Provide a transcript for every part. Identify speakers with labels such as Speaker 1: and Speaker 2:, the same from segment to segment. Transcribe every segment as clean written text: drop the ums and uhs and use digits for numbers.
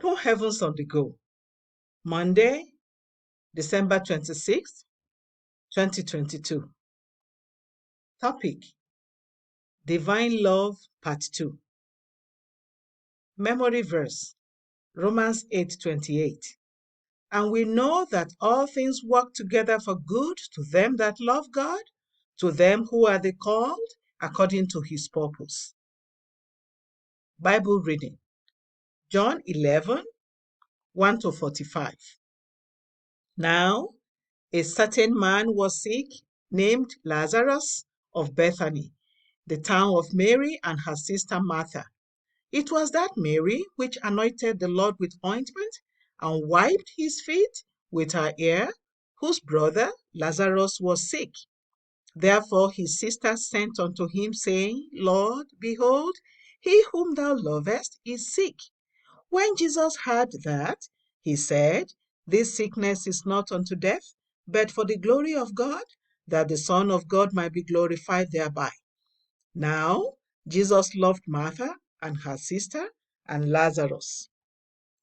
Speaker 1: Open Heavens on the Go. Monday, December 26th, 2022. Topic: Divine Love, Part 2. Memory verse: Romans 8:28. And we know that all things work together for good to them that love God, to them who are the called according to his purpose. Bible reading: John 11:1-45. Now, a certain man was sick, named Lazarus, of Bethany, the town of Mary and her sister Martha. It was that Mary which anointed the Lord with ointment and wiped his feet with her hair, whose brother Lazarus was sick. Therefore his sister sent unto him, saying, Lord, behold, he whom thou lovest is sick. When Jesus heard that, he said, This sickness is not unto death, but for the glory of God, that the Son of God might be glorified thereby. Now Jesus loved Martha and her sister and Lazarus.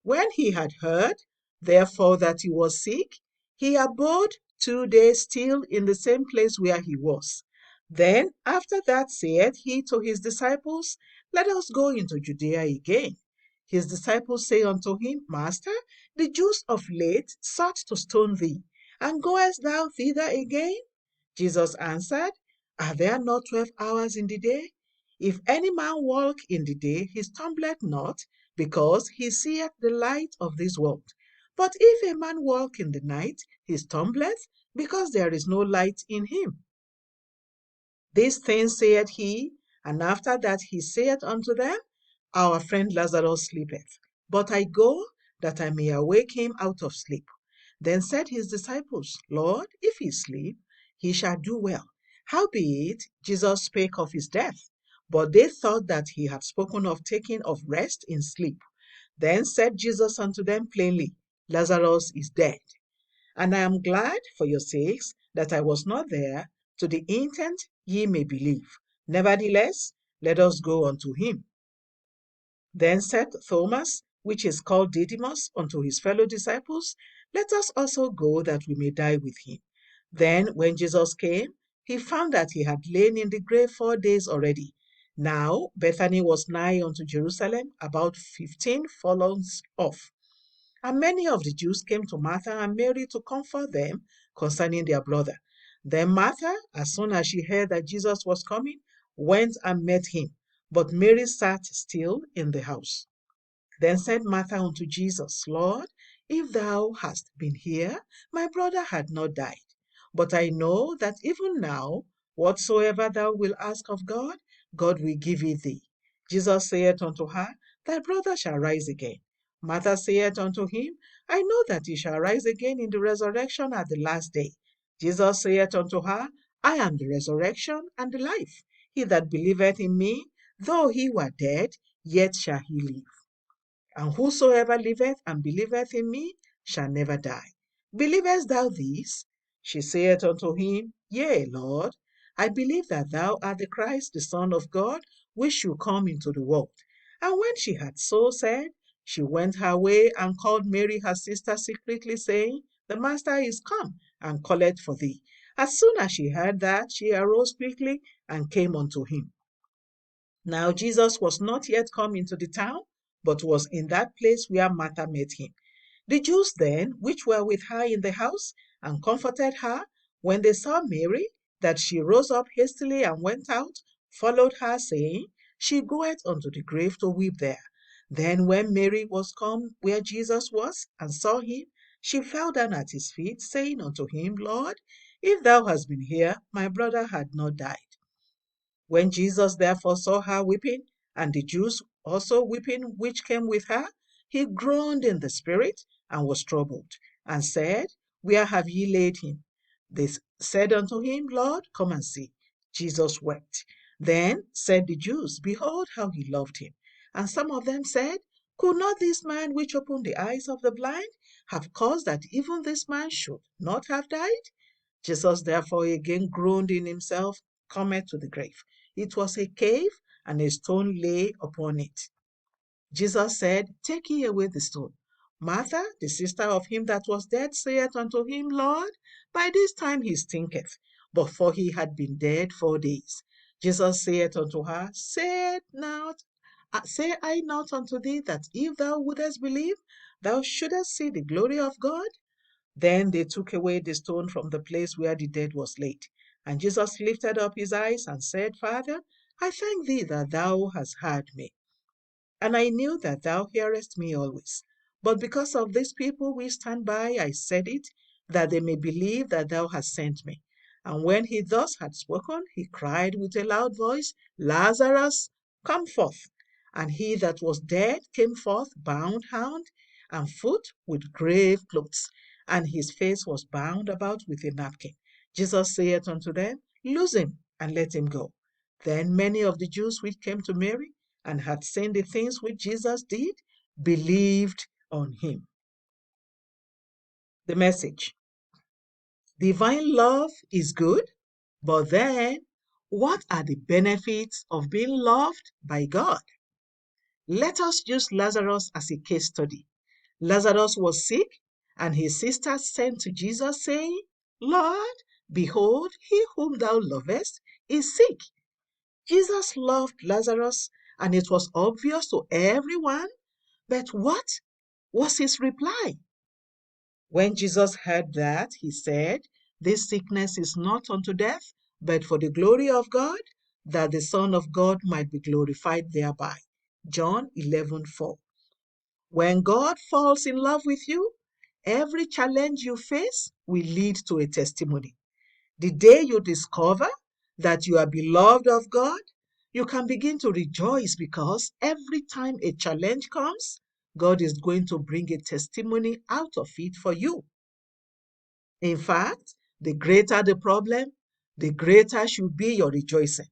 Speaker 1: When he had heard, therefore, that he was sick, he abode 2 days still in the same place where he was. Then after that said he to his disciples, Let us go into Judea again. His disciples say unto him, Master, the Jews of late sought to stone thee, and goest thou thither again? Jesus answered, Are there not 12 hours in the day? If any man walk in the day, he stumbleth not, because he seeth the light of this world. But if a man walk in the night, he stumbleth, because there is no light in him. These things saith he, and after that he saith unto them, Our friend Lazarus sleepeth, but I go that I may awake him out of sleep. Then said his disciples, Lord, if he sleep, he shall do well. Howbeit Jesus spake of his death, but they thought that he had spoken of taking of rest in sleep. Then said Jesus unto them plainly, Lazarus is dead. And I am glad for your sakes that I was not there, to the intent ye may believe. Nevertheless, let us go unto him. Then said Thomas, which is called Didymus, unto his fellow disciples, Let us also go, that we may die with him. Then when Jesus came, he found that he had lain in the grave 4 days already. Now Bethany was nigh unto Jerusalem, about 15 furlongs off. And many of the Jews came to Martha and Mary to comfort them concerning their brother. Then Martha, as soon as she heard that Jesus was coming, went and met him. But Mary sat still in the house. Then said Martha unto Jesus, Lord, if thou hadst been here, my brother had not died. But I know that even now, whatsoever thou wilt ask of God, God will give it thee. Jesus saith unto her, Thy brother shall rise again. Martha saith unto him, I know that he shall rise again in the resurrection at the last day. Jesus saith unto her, I am the resurrection and the life. He that believeth in me, though he were dead, yet shall he live. And whosoever liveth and believeth in me shall never die. Believest thou this? She saith unto him, Yea, Lord, I believe that thou art the Christ, the Son of God, which should come into the world. And when she had so said, she went her way and called Mary her sister secretly, saying, The Master is come, and calleth for thee. As soon as she heard that, she arose quickly and came unto him. Now Jesus was not yet come into the town, but was in that place where Martha met him. The Jews then, which were with her in the house, and comforted her, when they saw Mary, that she rose up hastily and went out, followed her, saying, She goeth unto the grave to weep there. Then when Mary was come where Jesus was, and saw him, she fell down at his feet, saying unto him, Lord, if thou hadst been here, my brother had not died. When Jesus therefore saw her weeping, and the Jews also weeping which came with her, he groaned in the spirit, and was troubled, and said, Where have ye laid him? They said unto him, Lord, come and see. Jesus wept. Then said the Jews, Behold how he loved him. And some of them said, Could not this man which opened the eyes of the blind have caused that even this man should not have died? Jesus therefore again groaned in himself, cometh to the grave. It was a cave, and a stone lay upon it. Jesus said, Take ye away the stone. Martha, the sister of him that was dead, saith unto him, Lord, by this time he stinketh, but for he had been dead 4 days. Jesus saith unto her, say I not unto thee that if thou wouldest believe, thou shouldest see the glory of God? Then they took away the stone from the place where the dead was laid. And Jesus lifted up his eyes and said, Father, I thank thee that thou hast heard me. And I knew that thou hearest me always. But because of these people which stand by, I said it, that they may believe that thou hast sent me. And when he thus had spoken, he cried with a loud voice, Lazarus, come forth. And he that was dead came forth, bound hand and foot with grave clothes, and his face was bound about with a napkin. Jesus saith unto them, Loose him, and let him go. Then many of the Jews which came to Mary, and had seen the things which Jesus did, believed on him. The message: divine love is good, but then what are the benefits of being loved by God? Let us use Lazarus as a case study. Lazarus was sick, and his sister sent to Jesus, saying, Lord, behold, he whom thou lovest is sick. Jesus loved Lazarus, and it was obvious to everyone. But what was his reply? When Jesus heard that, he said, This sickness is not unto death, but for the glory of God, that the Son of God might be glorified thereby. John 11:4. When God falls in love with you, every challenge you face will lead to a testimony. The day you discover that you are beloved of God, you can begin to rejoice because every time a challenge comes, God is going to bring a testimony out of it for you. In fact, the greater the problem, the greater should be your rejoicing.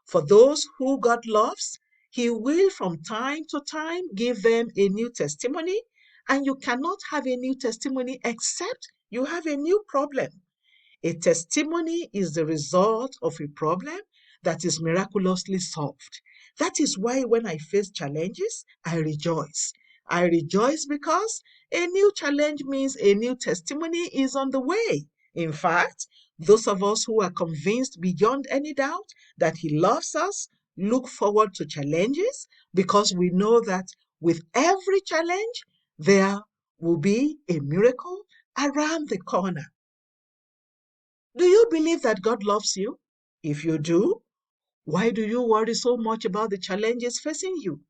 Speaker 1: For those who God loves, He will from time to time give them a new testimony, and you cannot have a new testimony except you have a new problem. A testimony is the result of a problem that is miraculously solved. That is why when I face challenges, I rejoice. I rejoice because a new challenge means a new testimony is on the way. In fact, those of us who are convinced beyond any doubt that He loves us look forward to challenges because we know that with every challenge, there will be a miracle around the corner. Do you believe that God loves you? If you do, why do you worry so much about the challenges facing you?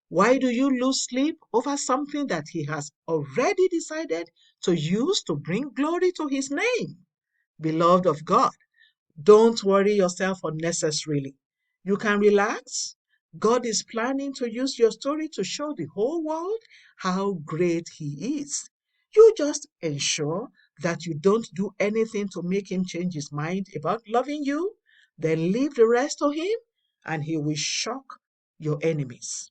Speaker 1: Why do you lose sleep over something that He has already decided to use to bring glory to His name? Beloved of God, don't worry yourself unnecessarily. You can relax. God is planning to use your story to show the whole world how great He is. You just ensure that you don't do anything to make Him change His mind about loving you, then leave the rest to Him, and He will shock your enemies.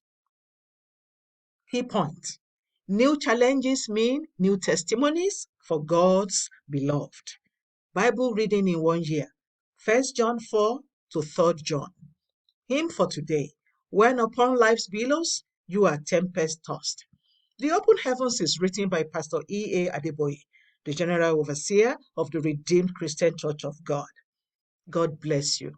Speaker 1: Key point: new challenges mean new testimonies for God's beloved. Bible reading in 1 year, 1 John 4 to 3 John. Hymn for today: When upon life's billows you are tempest tossed. The Open Heavens is written by Pastor E.A. Adeboye, the General Overseer of the Redeemed Christian Church of God. God bless you.